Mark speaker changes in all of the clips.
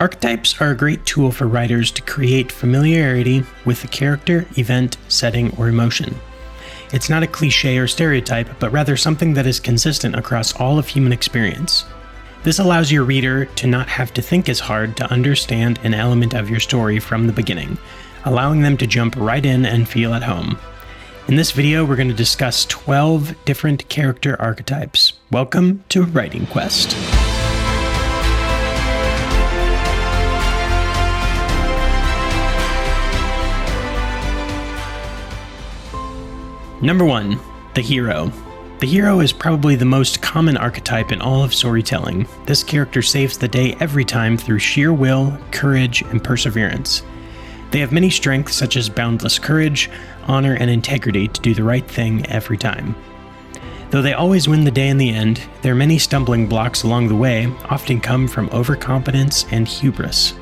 Speaker 1: Archetypes are a great tool for writers to create familiarity with the character, event, setting, or emotion. It's not a cliche or stereotype, but rather something that is consistent across all of human experience. This allows your reader to not have to think as hard to understand an element of your story from the beginning, allowing them to jump right in and feel at home. In this video, we're going to discuss 12 different character archetypes. Welcome to Writing Quest. Number 1, the hero. The hero is probably the most common archetype in all of storytelling. This character saves the day every time through sheer will, courage, and perseverance. They have many strengths such as boundless courage, honor, and integrity to do the right thing every time. Though they always win the day in the end, their many stumbling blocks along the way often come from overconfidence and hubris.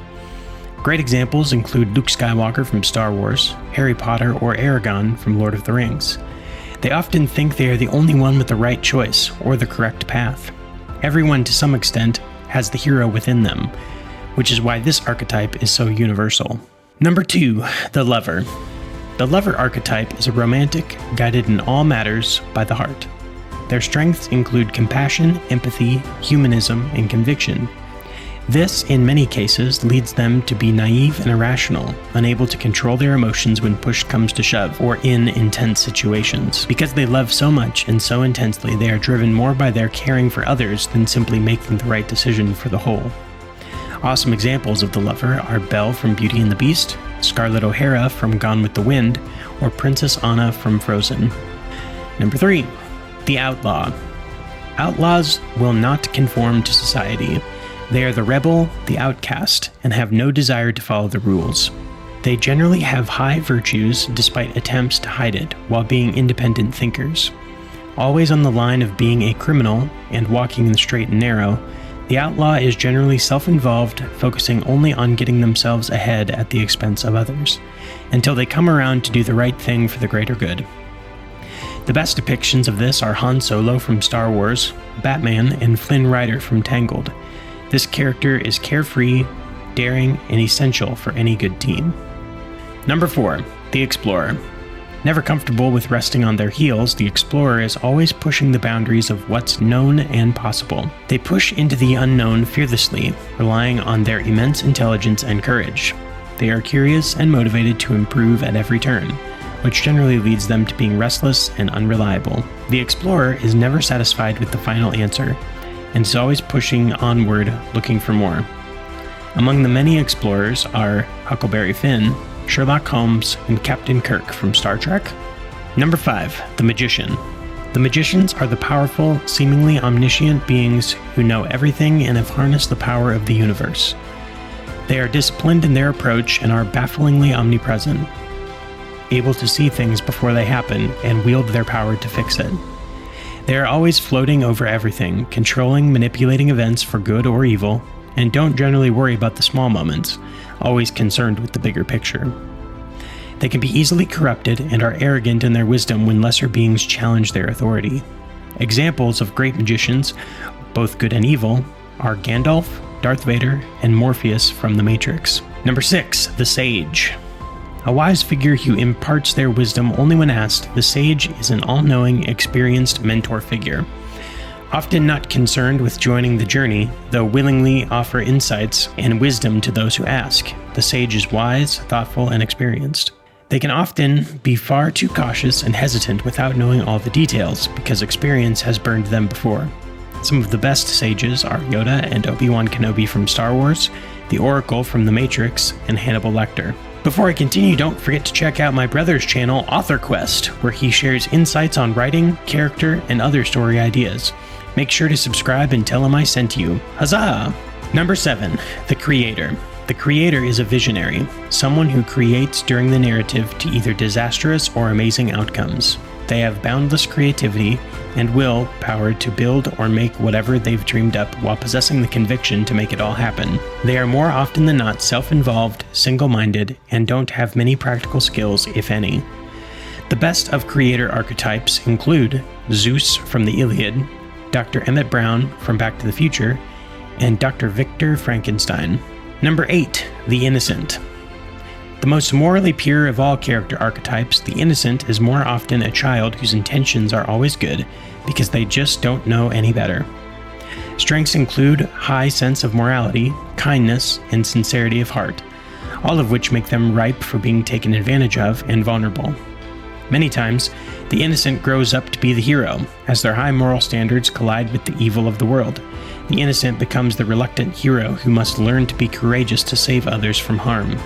Speaker 1: Great examples include Luke Skywalker from Star Wars, Harry Potter, or Aragorn from Lord of the Rings. They often think they are the only one with the right choice or the correct path. Everyone, to some extent, has the hero within them, which is why this archetype is so universal. Number 2, the lover. The lover archetype is a romantic, guided in all matters by the heart. Their strengths include compassion, empathy, humanism, and conviction. This, in many cases, leads them to be naive and irrational, unable to control their emotions when push comes to shove or in intense situations. Because they love so much and so intensely, they are driven more by their caring for others than simply making the right decision for the whole. Awesome examples of the lover are Belle from Beauty and the Beast, Scarlett O'Hara from Gone with the Wind, or Princess Anna from Frozen. Number 3, the outlaw. Outlaws will not conform to society. They are the rebel, the outcast, and have no desire to follow the rules. They generally have high virtues despite attempts to hide it while being independent thinkers. Always on the line of being a criminal and walking the straight and narrow, the outlaw is generally self-involved, focusing only on getting themselves ahead at the expense of others, until they come around to do the right thing for the greater good. The best depictions of this are Han Solo from Star Wars, Batman, and Flynn Rider from Tangled. This character is carefree, daring, and essential for any good team. Number 4, the explorer. Never comfortable with resting on their heels, the explorer is always pushing the boundaries of what's known and possible. They push into the unknown fearlessly, relying on their immense intelligence and courage. They are curious and motivated to improve at every turn, which generally leads them to being restless and unreliable. The explorer is never satisfied with the final answer, and is always pushing onward, looking for more. Among the many explorers are Huckleberry Finn, Sherlock Holmes, and Captain Kirk from Star Trek. Number 5, the magician. The magicians are the powerful, seemingly omniscient beings who know everything and have harnessed the power of the universe. They are disciplined in their approach and are bafflingly omnipresent, able to see things before they happen and wield their power to fix it. They are always floating over everything, controlling, manipulating events for good or evil, and don't generally worry about the small moments, always concerned with the bigger picture. They can be easily corrupted and are arrogant in their wisdom when lesser beings challenge their authority. Examples of great magicians, both good and evil, are Gandalf, Darth Vader, and Morpheus from The Matrix. Number 6, the sage. A wise figure who imparts their wisdom only when asked, the sage is an all-knowing, experienced mentor figure. Often not concerned with joining the journey, though willingly offer insights and wisdom to those who ask. The sage is wise, thoughtful, and experienced. They can often be far too cautious and hesitant without knowing all the details, because experience has burned them before. Some of the best sages are Yoda and Obi-Wan Kenobi from Star Wars, the Oracle from The Matrix, and Hannibal Lecter. Before I continue, don't forget to check out my brother's channel, Author Quest, where he shares insights on writing, character, and other story ideas. Make sure to subscribe and tell him I sent you. Huzzah! Number 7, the creator. The creator is a visionary, someone who creates during the narrative to either disastrous or amazing outcomes. They have boundless creativity and will power to build or make whatever they've dreamed up while possessing the conviction to make it all happen. They are more often than not self-involved, single-minded, and don't have many practical skills, if any. The best of creator archetypes include Zeus from the Iliad, Dr. Emmett Brown from Back to the Future, and Dr. Victor Frankenstein. Number 8, the innocent. The most morally pure of all character archetypes, the innocent is more often a child whose intentions are always good because they just don't know any better. Strengths include high sense of morality, kindness, and sincerity of heart, all of which make them ripe for being taken advantage of and vulnerable. Many times, the innocent grows up to be the hero. As their high moral standards collide with the evil of the world, the innocent becomes the reluctant hero who must learn to be courageous to save others from harm.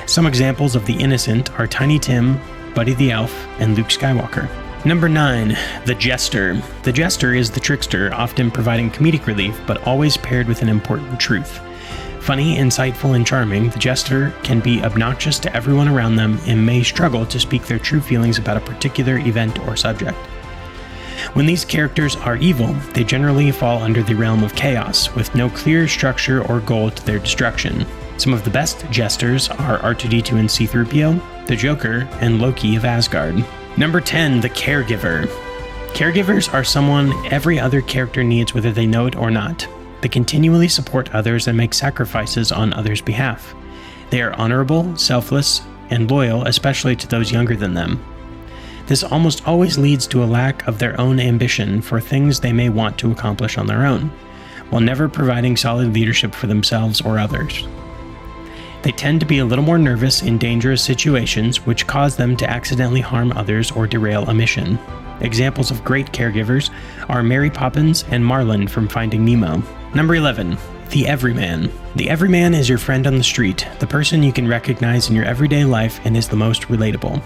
Speaker 1: Some examples of the innocent are Tiny Tim, Buddy the Elf, and Luke Skywalker. Number 9, the Jestor. The Jestor is the trickster, often providing comedic relief, but always paired with an important truth. Funny, insightful, and charming, the Jestor can be obnoxious to everyone around them and may struggle to speak their true feelings about a particular event or subject. When these characters are evil, they generally fall under the realm of chaos, with no clear structure or goal to their destruction. Some of the best Jestors are R2-D2 and C-3PO, the Joker, and Loki of Asgard. Number 10, the Caregiver. Caregivers are someone every other character needs whether they know it or not. They continually support others and make sacrifices on others' behalf. They are honorable, selfless, and loyal, especially to those younger than them. This almost always leads to a lack of their own ambition for things they may want to accomplish on their own, while never providing solid leadership for themselves or others. They tend to be a little more nervous in dangerous situations, which cause them to accidentally harm others or derail a mission. Examples of great caregivers are Mary Poppins and Marlin from Finding Nemo. Number 11, the Everyman. The Everyman is your friend on the street, the person you can recognize in your everyday life and is the most relatable.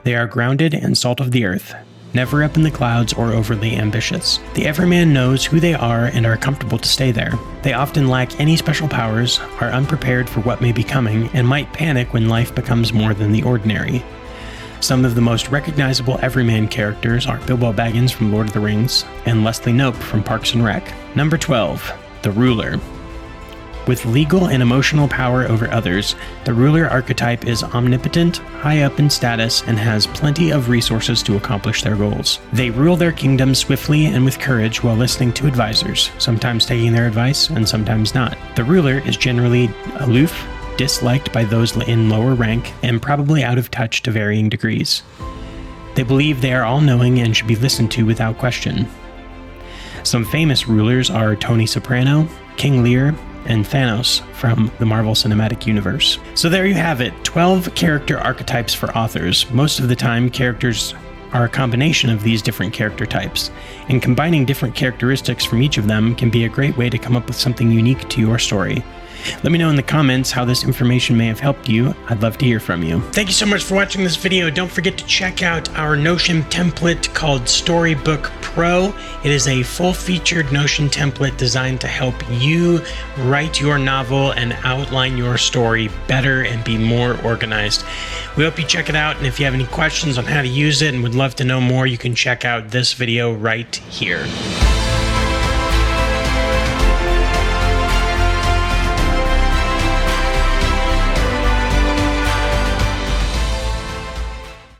Speaker 1: They are grounded and salt of the earth, never up in the clouds or overly ambitious. The Everyman knows who they are and are comfortable to stay there. They often lack any special powers, are unprepared for what may be coming, and might panic when life becomes more than the ordinary. Some of the most recognizable Everyman characters are Bilbo Baggins from Lord of the Rings and Leslie Knope from Parks and Rec. Number 12, the Ruler. With legal and emotional power over others, the ruler archetype is omnipotent, high up in status, and has plenty of resources to accomplish their goals. They rule their kingdom swiftly and with courage while listening to advisors, sometimes taking their advice and sometimes not. The ruler is generally aloof, disliked by those in lower rank, and probably out of touch to varying degrees. They believe they are all-knowing and should be listened to without question. Some famous rulers are Tony Soprano, King Lear, and Thanos from the Marvel Cinematic Universe. So there you have it, 12 character archetypes for authors. Most of the time, characters are a combination of these different character types, and combining different characteristics from each of them can be a great way to come up with something unique to your story. Let me know in the comments how this information may have helped you. I'd love to hear from you. Thank you so much for watching this video. Don't forget to check out our Notion template called Storybook Pro. It is a full-featured Notion template designed to help you write your novel and outline your story better and be more organized. We hope you check it out, and if you have any questions on how to use it and would love to know more, you can check out this video right here.